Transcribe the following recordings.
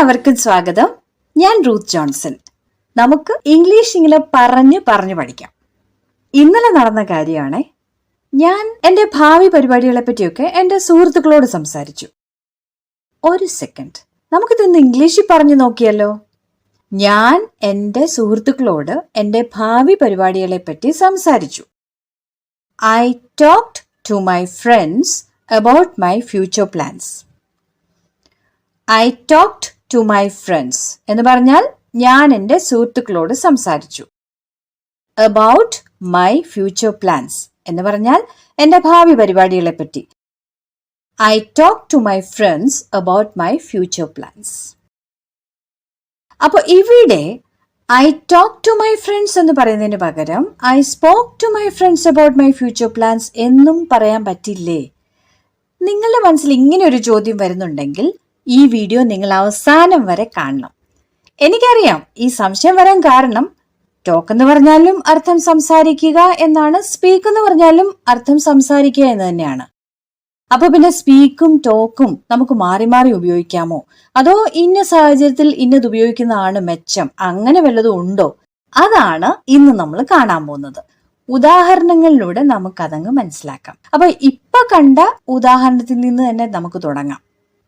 എല്ലാവർക്കും സ്വാഗതം. ഞാൻ റൂത്ത് ജോൺസൺ. നമുക്ക് ഇംഗ്ലീഷ് ഇങ്ങനെ പറഞ്ഞു പഠിക്കാം. ഇന്നലെ നടന്ന കാര്യമാണ്. ഞാൻ എൻ്റെ ഭാവി പരിപാടികളെ പറ്റിയൊക്കെ എൻ്റെ സുഹൃത്തുക്കളോട് സംസാരിച്ചു. ഒരു സെക്കൻഡ്, നമുക്കിതൊന്ന് ഇംഗ്ലീഷിൽ പറഞ്ഞു നോക്കിയല്ലോ. ഞാൻ എൻ്റെ സുഹൃത്തുക്കളോട് എൻ്റെ ഭാവി പരിപാടികളെ പറ്റി സംസാരിച്ചു. I talked to my friends about my future plans. I talked to my friends എന്ന് പറഞ്ഞാൽ ഞാൻ എൻ്റെ സുഹൃത്തുക്കളോട് സംസാരിച്ചു. About my future plans എന്ന് പറഞ്ഞാൽ എൻ്റെ ഭാവി പരിപാടികളെ പറ്റി. I talked to my friends about my future plans. അപ്പോൾ ഇവിടെ I talked to my friends എന്ന് പറയുന്നതിന് പകരം I spoke to my friends about my future plans എന്നും പറയാൻ പറ്റില്ലേ? നിങ്ങളുടെ മനസ്സിൽ ഇങ്ങനെ ഒരു ചോദ്യം വരുന്നുണ്ടെങ്കിൽ ഈ വീഡിയോ നിങ്ങൾ അവസാനം വരെ കാണണം. എനിക്കറിയാം ഈ സംശയം വരാൻ കാരണം ടോക്ക് എന്ന് പറഞ്ഞാലും അർത്ഥം സംസാരിക്കുക എന്നാണ്, സ്പീക്ക് എന്ന് പറഞ്ഞാലും അർത്ഥം സംസാരിക്കുക എന്ന് തന്നെയാണ്. അപ്പൊ പിന്നെ സ്പീക്കും ടോക്കും നമുക്ക് മാറി മാറി ഉപയോഗിക്കാമോ, അതോ ഇന്ന സാഹചര്യത്തിൽ ഇന്നത് ഉപയോഗിക്കുന്നതാണ് മെച്ചം, അങ്ങനെ വല്ലതും ഉണ്ടോ? അതാണ് ഇന്ന് നമ്മൾ കാണാൻ പോകുന്നത്. ഉദാഹരണങ്ങളിലൂടെ നമുക്കതങ്ങ് മനസ്സിലാക്കാം. അപ്പൊ ഇപ്പൊ കണ്ട ഉദാഹരണത്തിൽ നിന്ന് തന്നെ നമുക്ക് തുടങ്ങാം.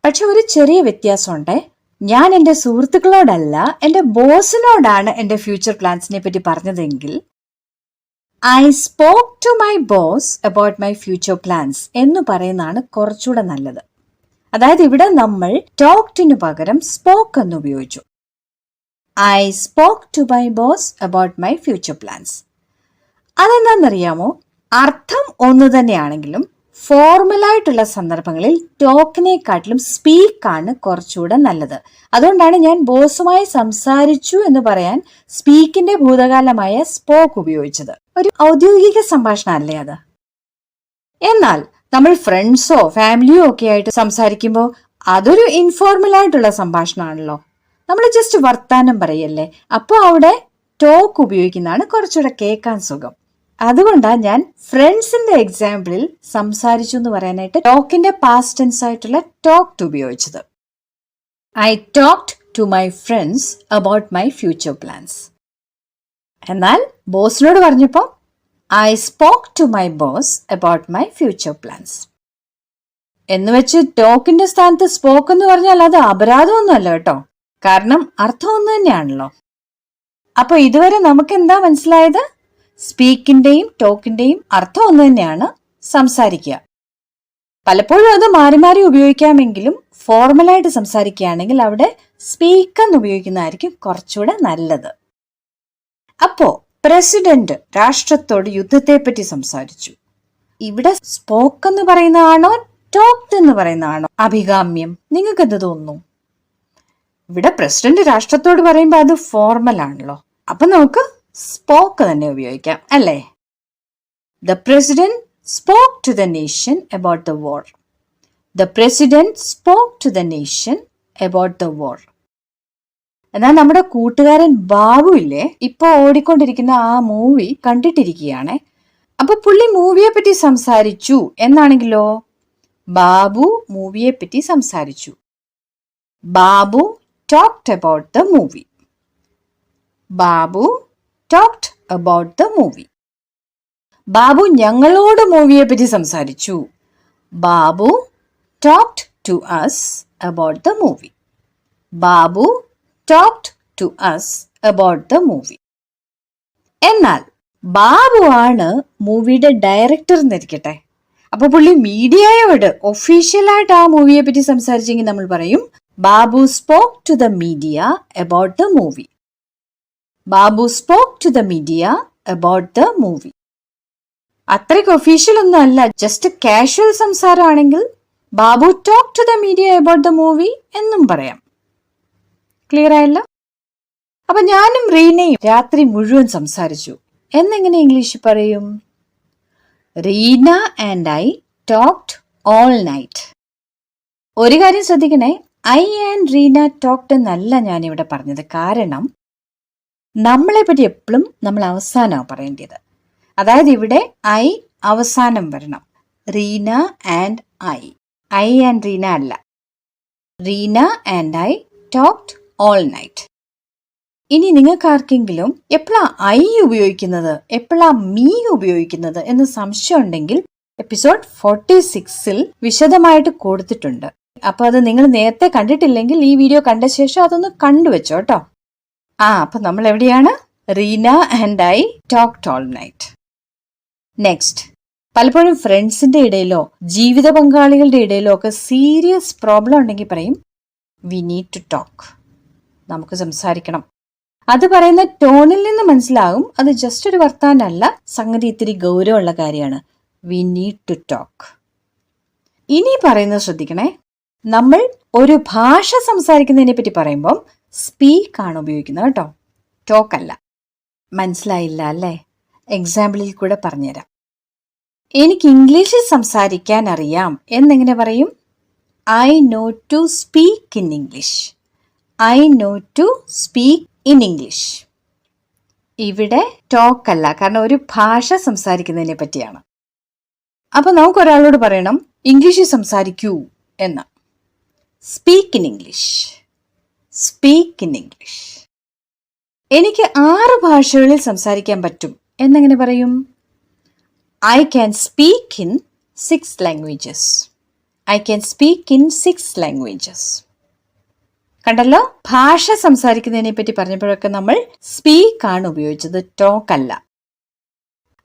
പക്ഷെ ഒരു ചെറിയ വ്യത്യാസമുണ്ട്. ഞാൻ എൻ്റെ സുഹൃത്തുക്കളോടല്ല, എൻ്റെ ബോസിനോടാണ് എൻ്റെ ഫ്യൂച്ചർ പ്ലാൻസിനെ പറ്റി പറഞ്ഞതെങ്കിൽ I spoke to my boss about my future plans എന്ന് പറയുന്നതാണ് കുറച്ചുകൂടെ നല്ലത്. അതായത് ഇവിടെ നമ്മൾ ടോക്ടിനു പകരം സ്പോക്ക് എന്ന് ഉപയോഗിച്ചു. I spoke to my boss about my future plans. അതെന്താണെന്നറിയാമോ? അർത്ഥം ഒന്ന് തന്നെയാണെങ്കിലും ഫോർമലായിട്ടുള്ള സന്ദർഭങ്ങളിൽ ടോക്കിനെക്കാട്ടിലും സ്പീക്കാണ് കുറച്ചുകൂടെ നല്ലത്. അതുകൊണ്ടാണ് ഞാൻ ബോസുമായി സംസാരിച്ചു എന്ന് പറയാൻ സ്പീക്കിന്റെ ഭൂതകാലമായ സ്പോക്ക് ഉപയോഗിച്ചത്. ഒരു ഔദ്യോഗിക സംഭാഷണമല്ലേ അത്? എന്നാൽ നമ്മൾ ഫ്രണ്ട്സോ ഫാമിലിയോ ഒക്കെ ആയിട്ട് സംസാരിക്കുമ്പോൾ അതൊരു ഇൻഫോർമൽ ആയിട്ടുള്ള സംഭാഷണമാണല്ലോ. നമ്മൾ ജസ്റ്റ് വർത്താനം പറയല്ലേ. അപ്പോൾ അവിടെ ടോക്ക് ഉപയോഗിക്കുന്നതാണ് കുറച്ചുകൂടെ കേൾക്കാൻ സുഖം. അതുകൊണ്ടാണ് ഞാൻ ഫ്രണ്ട്സിന്റെ എക്സാമ്പിളിൽ സംസാരിച്ചു എന്ന് പറയാനായിട്ട് ടോക്കിന്റെ പാസ്റ്റ് ടെൻസ് ആയിട്ടുള്ള ടോക്ട് ഉപയോഗിച്ചത്. I talked to my friends about my future plans. എന്നാൽ ബോസിനോട് പറഞ്ഞപ്പോൾ I spoke to my boss about my future plans. എന്ന് വെച്ച് ടോക്കിന്റെ സ്ഥാനത്ത് സ്പോക്ക് എന്ന് പറഞ്ഞാൽ അത് അപരാധമൊന്നുമല്ല കേട്ടോ. കാരണം അർത്ഥം ഒന്ന് തന്നെയാണല്ലോ. അപ്പൊ ഇതുവരെ നമുക്ക് എന്താ മനസ്സിലായത്? സ്പീക്കിന്റെയും ടോക്കിന്റെയും അർത്ഥം ഒന്ന് തന്നെയാണ്, സംസാരിക്കുക. പലപ്പോഴും അത് മാറി മാറി ഉപയോഗിക്കാമെങ്കിലും ഫോർമലായിട്ട് സംസാരിക്കുകയാണെങ്കിൽ അവിടെ സ്പീക്ക് എന്ന് ഉപയോഗിക്കുന്നതായിരിക്കും കുറച്ചുകൂടെ നല്ലത്. അപ്പോ പ്രസിഡന്റ് രാഷ്ട്രത്തോട് യുദ്ധത്തെപ്പറ്റി സംസാരിച്ചു. ഇവിടെ സ്പോക്ക് എന്ന് പറയുന്നതാണോ ടോക്ട് എന്ന് പറയുന്നതാണോ അഭികാമ്യം? നിങ്ങൾക്ക് എന്ത് തോന്നുന്നു? ഇവിടെ പ്രസിഡന്റ് രാഷ്ട്രത്തോട് പറയുമ്പോൾ അത് ഫോർമൽ ആണല്ലോ. അപ്പൊ നമുക്ക് സ്പോക്ക് തന്നെ ഉപയോഗിക്കാം അല്ലേ? The president spoke to the nation about the war. The president spoke to the nation about the war. എന്നാൽ നമ്മുടെ കൂട്ടുകാരൻ ബാബു ഇല്ലേ, ഇപ്പൊ ഓടിക്കൊണ്ടിരിക്കുന്ന ആ മൂവി കണ്ടിട്ടിരിക്കുകയാണ്. അപ്പൊ പുള്ളി മൂവിയെ പറ്റി സംസാരിച്ചു എന്നാണെങ്കിലോ ബാബു മൂവിയെ പറ്റി സംസാരിച്ചു. Babu talked about the movie. Babu talked about the movie. Babu ഞങ്ങളോട് മൂവിയെ പറ്റി സംസാരിച്ചു. Babu talked to us about the movie. Babu talked to us about the movie. എന്നാൽ ബാബു ആണ് മൂവിയുടെ ഡയറക്ടർ എന്നിരിക്കട്ടെ. അപ്പൊ പുള്ളി മീഡിയയോട് ഒഫീഷ്യലായിട്ട് ആ മൂവിയെ പറ്റി സംസാരിച്ചെങ്കിൽ നമ്മൾ പറയും Babu spoke to the media about the movie. Babu spoke to the media about the movie. അത്രയ്ക്ക് ഒഫീഷ്യൽ ഒന്നും അല്ല, ജസ്റ്റ് കാഷ്വൽ സംസാരമാണെങ്കിൽ Babu talked to the media about the movie എന്നും പറയാം. ക്ലിയർ ആയല്ലോ? അപ്പൊ ഞാനും റീനയും രാത്രി മുഴുവൻ സംസാരിച്ചു എന്നെങ്ങനെ ഇംഗ്ലീഷിൽ പറയും? Reena and I talked all night. ഒരു കാര്യം ശ്രദ്ധിക്കണേ, ഐ ആൻഡ് റീന talked എന്നല്ല ഞാനിവിടെ പറഞ്ഞത്. കാരണം നമ്മളെ പറ്റി എപ്പോഴും നമ്മൾ അവസാനമാണ് പറയേണ്ടത്. അതായത് ഇവിടെ ഐ അവസാനം വരണം. Reena and I and Reena അല്ല. Reena and I talked all night. ഇനി നിങ്ങൾക്ക് ആർക്കെങ്കിലും എപ്പോഴാ ഐ ഉപയോഗിക്കുന്നത്, എപ്പോഴാ മീ ഉപയോഗിക്കുന്നത് എന്ന് സംശയം ഉണ്ടെങ്കിൽ എപ്പിസോഡ് 46 വിശദമായിട്ട് കൊടുത്തിട്ടുണ്ട്. അപ്പൊ അത് നിങ്ങൾ നേരത്തെ കണ്ടിട്ടില്ലെങ്കിൽ ഈ വീഡിയോ കണ്ട ശേഷം അതൊന്ന് കണ്ടുവെച്ചോ കേട്ടോ. അപ്പൊ നമ്മൾ എവിടെയാണ്? Reena and I talked all night. Next, പലപ്പോഴും ഫ്രണ്ട്സിന്റെ ഇടയിലോ ജീവിത പങ്കാളികളുടെ ഇടയിലോ ഒക്കെ സീരിയസ് പ്രോബ്ലം ഉണ്ടെങ്കിൽ പറയും വി നീഡ് ടു ടോക്ക്. നമുക്ക് സംസാരിക്കണം. അത് പറയുന്ന ടോണിൽ നിന്ന് മനസ്സിലാകും അത് ജസ്റ്റ് ഒരു വർത്താനല്ല, സംഗതി ഇത്തിരി ഗൗരവമുള്ള കാര്യമാണ്. We need to talk. ഇനി പറയുന്നത് ശ്രദ്ധിക്കണേ. നമ്മൾ ഒരു ഭാഷ സംസാരിക്കുന്നതിനെ പറ്റി പറയുമ്പം സ്പീക്ക് ആണ് ഉപയോഗിക്കുന്നത് കേട്ടോ, ടോക്ക് അല്ല. മനസ്സിലായില്ല അല്ലേ? എക്സാമ്പിളിൽ കൂടെ പറഞ്ഞുതരാം. എനിക്ക് ഇംഗ്ലീഷിൽ സംസാരിക്കാൻ അറിയാം എന്നെങ്ങനെ പറയും? I know to speak in English. I know to speak in English. ഇവിടെ ടോക്ക് അല്ല, കാരണം ഒരു ഭാഷ സംസാരിക്കുന്നതിനെ പറ്റിയാണ്. അപ്പൊ നമുക്ക് ഒരാളോട് പറയണം ഇംഗ്ലീഷിൽ സംസാരിക്കൂ എന്ന്. Speak in English. Speak in English. എനിക്ക് 6 ഭാഷകളിൽ സംസാരിക്കാൻ പറ്റും എന്നെങ്ങനെ പറയും? I can speak in 6 languages. I can speak in 6 languages. കണ്ടല്ലോ, ഭാഷ സംസാരിക്കുന്നതിനെ പറ്റി പറഞ്ഞപ്പോഴൊക്കെ നമ്മൾ സ്പീക്ക് ആണ് ഉപയോഗിച്ചത്, ടോക്ക് അല്ല.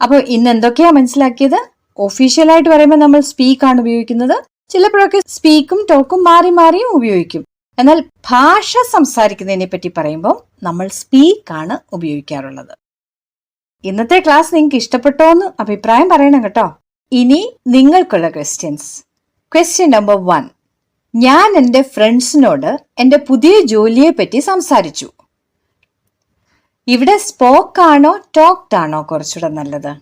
അപ്പോൾ ഇന്ന് എന്തൊക്കെയാ മനസ്സിലാക്കിയത്? ഒഫീഷ്യലായിട്ട് പറയുമ്പോൾ നമ്മൾ സ്പീക്ക് ആണ് ഉപയോഗിക്കുന്നത്. ചിലപ്പോഴൊക്കെ സ്പീക്കും ടോക്കും മാറി മാറിയും ഉപയോഗിക്കും. എന്നാൽ ഭാഷ സംസാരിക്കുന്നതിനെ പറ്റി പറയുമ്പോൾ നമ്മൾ സ്പീക്ക് ആണ് ഉപയോഗിക്കാറുള്ളത്. ഇന്നത്തെ ക്ലാസ് നിങ്ങൾക്ക് ഇഷ്ടപ്പെട്ടോ എന്ന് അഭിപ്രായം പറയണം കേട്ടോ. ഇനി നിങ്ങൾക്കുള്ള ക്വസ്റ്റ്യൻസ്. Question number 1. ഞാൻ എൻ്റെ ഫ്രണ്ട്സിനോട് എൻ്റെ പുതിയ ജോലിയെ പറ്റി സംസാരിച്ചു. ഇവിടെ സ്പോക്ക് ആണോ ടോക്ഡ് ആണോ കുറച്ചുകൂടെ നല്ലത്?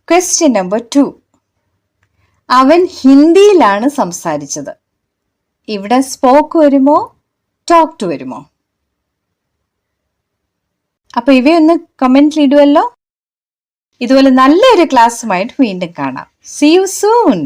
Question number 2. അവൻ ഹിന്ദിയിലാണ് സംസാരിച്ചത്. ഇവിടെ സ്പോക്ക് വരുമോ ടോക്ഡ് വരുമോ? അപ്പൊ ഇവയൊന്ന് കമന്റിൽ ഇടുവല്ലോ. ഇതുപോലെ നല്ലൊരു ക്ലാസ്സുമായിട്ട് വീണ്ടും കാണാം. See you soon.